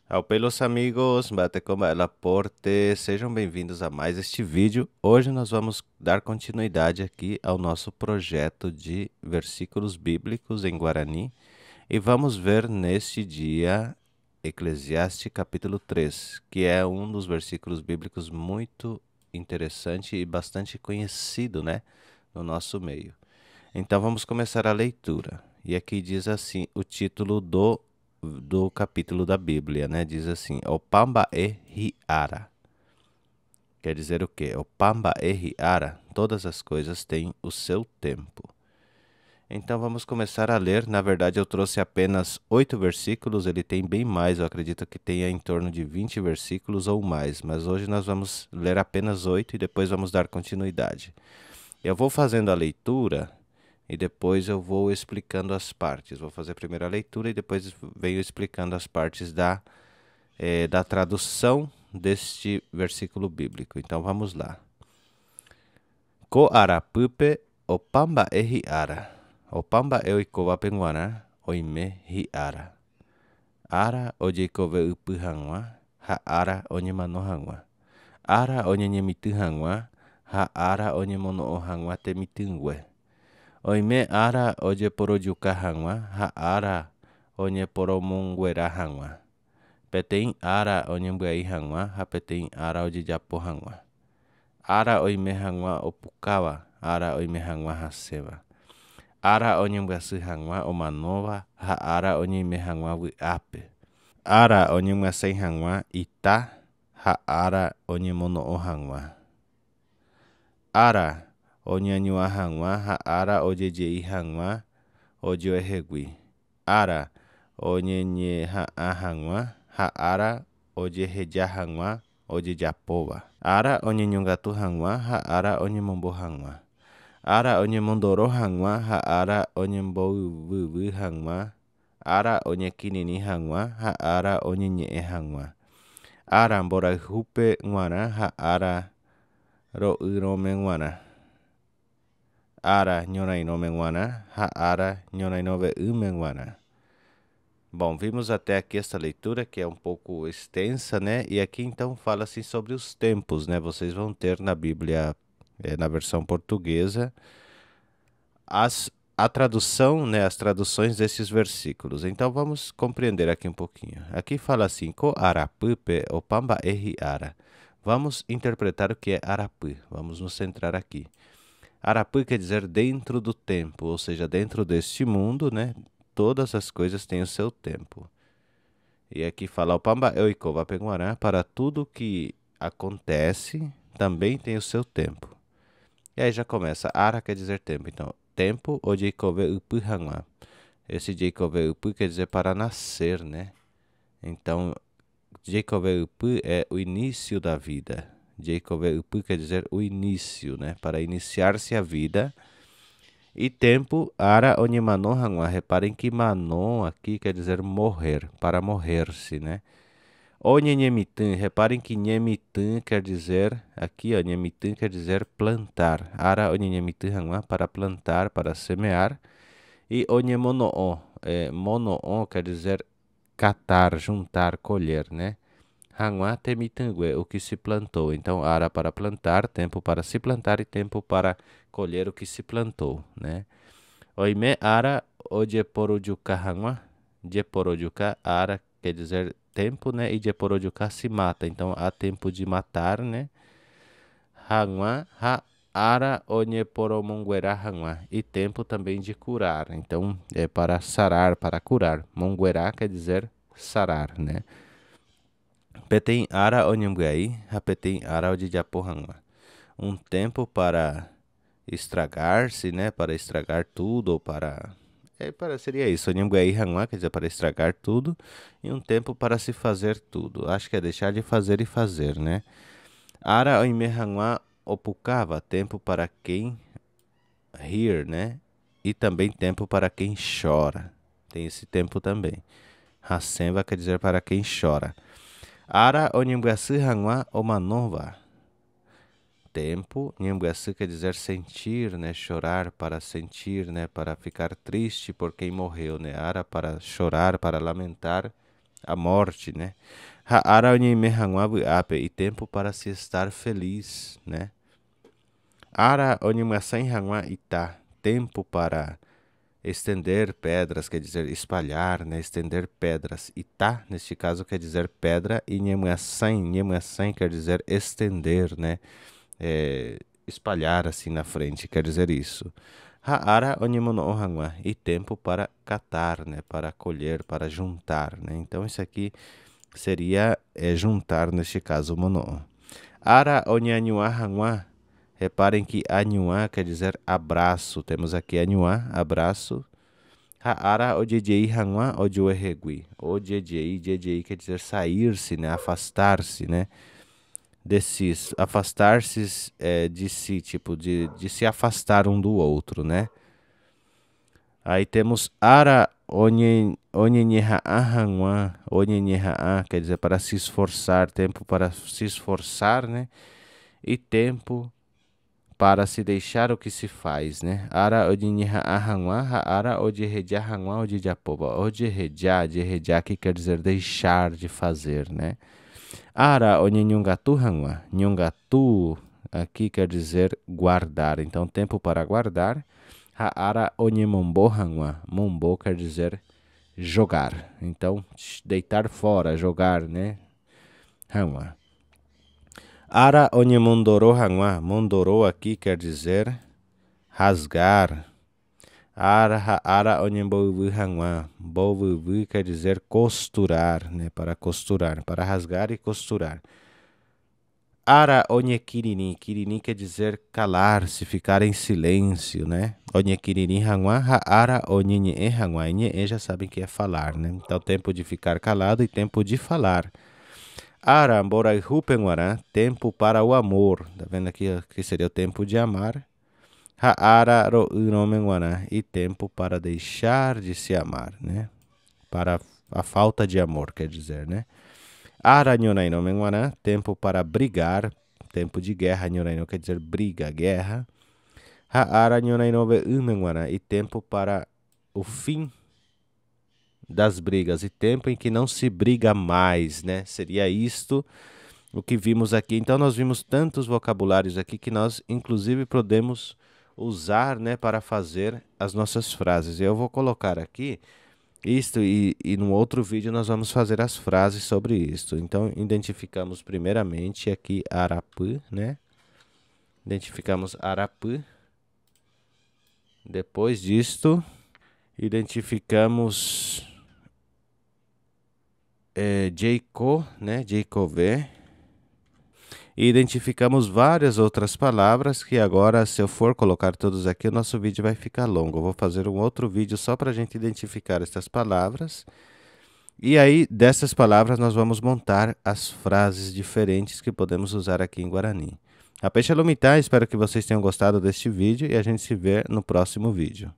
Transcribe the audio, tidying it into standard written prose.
Ao pelos amigos, bate com ela porte, sejam bem-vindos a mais este vídeo. Hoje nós vamos dar continuidade aqui ao nosso projeto de versículos bíblicos em Guarani e vamos ver neste dia Eclesiastes capítulo 3, que é um dos versículos bíblicos muito interessante e bastante conhecido, né, no nosso meio. Então vamos começar a leitura. E aqui diz assim o título do capítulo da Bíblia, né? Diz assim: O Pamba e Riara. Quer dizer o quê? O Pamba e Riara, todas as coisas têm o seu tempo. Então vamos começar a ler. Na verdade, eu trouxe apenas 8 versículos, ele tem bem mais, eu acredito que tenha em torno de 20 versículos ou mais, mas hoje nós vamos ler apenas 8 e depois vamos dar continuidade. Eu vou fazendo a leitura e depois eu vou explicando as partes. Vou fazer primeiro a leitura e depois venho explicando as partes da tradução deste versículo bíblico. Então vamos lá. Ko arapupe o pamba e hiara. O pamba e o ikowa penguana o ime hiara. Ara o jekove upu hangwa, ha ara o nyemano hangwa. Ara o nyemitu hangwa, ha ara o nyemono o hangwa te mitungwe. Oime ara oje porojuka hangwa, ha ara onye poromunguera hangwa. Petein ara onye mbuai hangwa, ha petein ara oje japo hangwa. Ara oime hangwa opukawa, ara oime hangwa haseva. Ara onye mbuasu hangwa omanova, ha ara onye ime hangwa ape. Ara onye mbuasai hangwa ita, ha ara onye mono o hangwa. Ara onye nyua hangwa, ha ara oje hangwa, oje ehegui. Ara onye nye ha hangwa, ha ara oje heja hangwa, oje japowa. Ara onye nyungatu hangwa, ha ara onye mombo hangwa. Ara onye mondoro hangwa, ha ara onye mbo vuvu hangwa. Ara onye kinini hangwa, ha ara onye nye hangwa. Ara mbora hupe ngwana, ha ara ro urome ngwana. Ara nyonainome ngwana, ha ara nyonainove ngwana. Bom, vimos até aqui essa leitura que é um pouco extensa, né? E aqui então fala assim sobre os tempos, né? Vocês vão ter na Bíblia, na versão portuguesa, a tradução, né? As traduções desses versículos. Então vamos compreender aqui um pouquinho. Aqui fala assim: Ko arapupe o pamba erri ara. Vamos interpretar o que é arapu. Vamos nos centrar aqui. Arapu quer dizer dentro do tempo, ou seja, dentro deste mundo, né? Todas as coisas têm o seu tempo. E aqui fala o Pamba Eoikova Penguará, para tudo que acontece, também tem o seu tempo. E aí já começa, Ara quer dizer tempo, então, tempo ou Jaikove Upu Hangwa. Esse Jaikove Upu quer dizer para nascer, né? Então, Jaikove Upu é o início da vida. Jaikove Upu quer dizer o início, né? Para iniciar-se a vida. E tempo, ara onye manon hangwa. Reparem que manon aqui quer dizer morrer, para morrer-se, né? Onye nyemitun, reparem que nyemitun quer dizer, aqui ó, nyemitun quer dizer plantar. Ara onye nyemitun hangwa, para plantar, para semear. E onye monoo, monoo quer dizer catar, juntar, colher, né? Hangwa temitangue, o que se plantou. Então, ara para plantar, tempo para se plantar e tempo para colher o que se plantou, né? Oime ara o jeporojuka hangwa. Jeporojuka, ara quer dizer tempo, né? E jeporojuka se mata. Então, há tempo de matar, né? Hangwa, ha ara onye poromonguera hangwa. E tempo também de curar. Então, é para sarar, para curar. Monguera quer dizer sarar, né? Petem ara onyambuai, rapetem ara o de japohangwa. Um tempo para estragar-se, né? Para estragar tudo, ou para... seria isso, onyambuai hangwa, quer dizer, para estragar tudo. E um tempo para se fazer tudo. Acho que é deixar de fazer e fazer, né? Ara oime hangwa opukava, tempo para quem rir, né? E também tempo para quem chora. Tem esse tempo também. Hasenva quer dizer para quem chora. Ara o Nyambuaçu hangwa omanova. Tempo, Nyambuaçu quer dizer sentir, né? Chorar, para sentir, né? Para ficar triste por quem morreu, né? Ara para chorar, para lamentar a morte, né? Ha'ara onime hangwa ape, e tempo para se estar feliz, né? Ara onimasan hangwa ita, tempo para estender pedras, quer dizer espalhar, né? Estender pedras. Ita, neste caso, quer dizer pedra, e nhemuasan quer dizer estender, né? Espalhar assim na frente, quer dizer isso. Ha'ara onimono hangwa, e tempo para catar, né? Para colher, para juntar, né? Então isso aqui seria juntar, neste caso, mono. Ara onyanyua hangwa, reparem que anyua quer dizer abraço. Temos aqui anyua, abraço. Ha'ara ojejei hangwa ojoehegui. Ojejei quer dizer sair-se, né? Afastar-se, né? Afastar-se de si, tipo, de se afastar um do outro, né? Aí temos ara onyenyeha'a, quer dizer para se esforçar, tempo para se esforçar, né? E tempo para se deixar o que se faz, né? Ara onyenyeha'a, ara ojehejahanwa, ojejapoba. Ojeheja que quer dizer deixar de fazer, né? Ara onyenyungatu hangwa, nyungatu aqui quer dizer guardar, então tempo para guardar. Ha'ara onyemombo hangwa, mombo quer dizer jogar, então deitar fora, jogar, né? Hangwa. Ara onyemondoro hangwa, mondoro aqui quer dizer rasgar. Ara onyembovu hangwa, bovu quer dizer costurar, né? Para costurar, para rasgar e costurar. Ara onyekirini, kirini quer dizer calar-se, ficar em silêncio, né? Onyekirini hangwa, ha'ara onyenye hangwa. Nye já sabem que é falar, né? Então tempo de ficar calado e tempo de falar. Ara borai hupenguara, tempo para o amor. Tá vendo aqui que seria o tempo de amar. Ha'ara ro unomenguara, e tempo para deixar de se amar, né? Para a falta de amor, quer dizer, né? Ara nyonaino menguara, tempo para brigar, tempo de guerra. Nyonaino quer dizer briga, guerra. Ha'ara nyonaino menguara, e tempo para o fim das brigas, e tempo em que não se briga mais, né? Seria isto o que vimos aqui. Então nós vimos tantos vocabulários aqui que nós inclusive podemos usar, né, para fazer as nossas frases. Eu vou colocar aqui isto e no outro vídeo nós vamos fazer as frases sobre isto. Então identificamos primeiramente aqui arapu, né? Identificamos arapu. Depois disto identificamos Jeiko, né? Jeikove. E identificamos várias outras palavras que agora, se eu for colocar todos aqui, o nosso vídeo vai ficar longo. Eu vou fazer um outro vídeo só para a gente identificar essas palavras. E aí, dessas palavras, nós vamos montar as frases diferentes que podemos usar aqui em Guarani. A Peixe Lumitá, espero que vocês tenham gostado deste vídeo e a gente se vê no próximo vídeo.